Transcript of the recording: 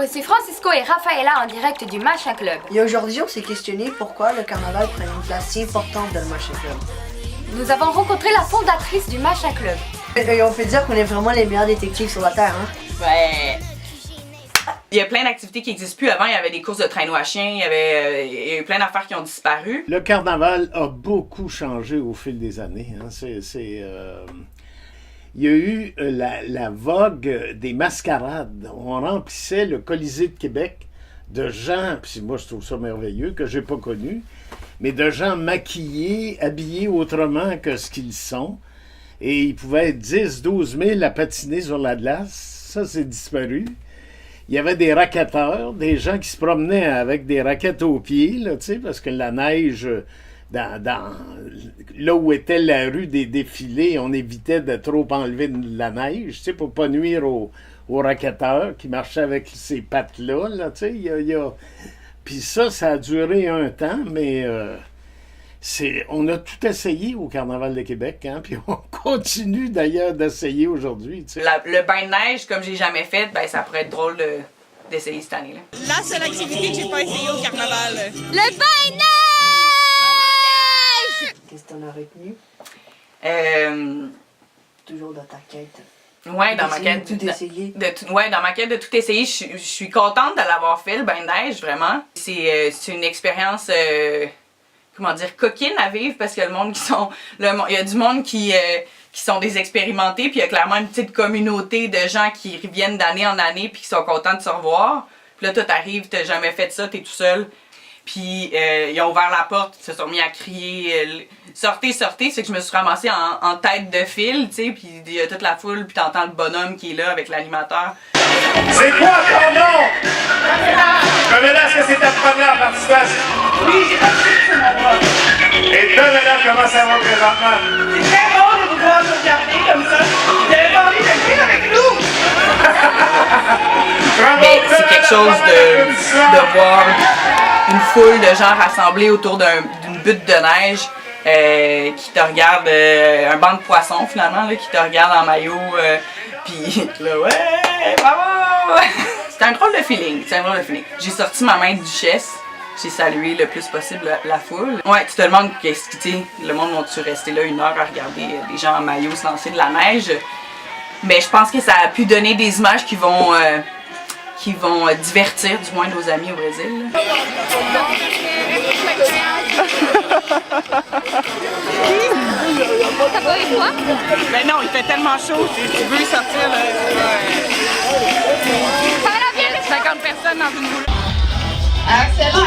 Voici Francisco et Rafaela en direct du Machin Club. Et aujourd'hui, on s'est questionné pourquoi le carnaval prend une place si importante dans le Machin Club. Nous avons rencontré la fondatrice du Machin Club. Et on peut dire qu'on est vraiment les meilleurs détectives sur la Terre, hein? Ouais. Il y a plein d'activités qui n'existent plus. Avant, il y avait des courses de traîneau à chien, il y a eu plein d'affaires qui ont disparu. Le carnaval a beaucoup changé au fil des années. Hein. Il y a eu la vogue des mascarades. On remplissait le Colisée de Québec de gens, puis moi je trouve ça merveilleux, que j'ai pas connu, mais de gens maquillés, habillés autrement que ce qu'ils sont. Et ils pouvaient être 10, 12 000 à patiner sur la glace. Ça, c'est disparu. Il y avait des raquetteurs, des gens qui se promenaient avec des raquettes aux pieds, là, parce que la neige, là où était la rue des défilés, on évitait de trop enlever de la neige, pour pas nuire aux raquetteurs qui marchaient avec ces pattes-là. Là, Puis ça a duré un temps, mais on a tout essayé au Carnaval de Québec, hein, puis on continue d'ailleurs d'essayer aujourd'hui. Le bain de neige, comme j'ai jamais fait, ben ça pourrait être drôle d'essayer cette année-là. La seule activité que j'ai pas essayé au Carnaval. Le bain de neige! Qu'est-ce que t'en as retenu? Toujours dans ta quête. Ouais, dans ma quête. Tout essayer. Dans ma quête de tout essayer, je suis contente de l'avoir fait, le bain de neige, vraiment. C'est une expérience, comment dire, coquine à vivre, parce que le monde qui sont. Il y a du monde qui sont des expérimentés, puis il y a clairement une petite communauté de gens qui reviennent d'année en année, puis qui sont contents de se revoir. Puis là, toi, t'arrives, t'as jamais fait ça, t'es tout seul. Puis ils ont ouvert la porte, ils se sont mis à crier sortez, sortez. C'est que je me suis ramassée en tête de file, tu sais, puis il y a toute la foule, puis t'entends le bonhomme qui est là avec l'animateur. C'est quoi ton nom? Pamela, est-ce que c'est ta première participation? Oui, j'ai pas fait ça, mon bras. Et Pamela, comment ça va présentement? C'est très bon de pouvoir nous regarder comme ça. Vous avez pas envie de venir avec nous? Mais c'est quelque chose de voir une foule de gens rassemblés autour d'une butte de neige qui te regarde, un banc de poissons finalement, là, qui te regarde en maillot, puis là, ouais, bravo! C'est un drôle de feeling, J'ai sorti ma main de duchesse, j'ai salué le plus possible la foule. Ouais, tu te demandes qu'est-ce que, le monde va-tu rester là 1 heure à regarder des gens en maillot se lancer de la neige? Mais je pense que ça a pu donner des images qui vont divertir du moins nos amis au Brésil. Ben non, il fait tellement chaud, si tu veux sortir, là, 50 personnes dans une boule. Excellent,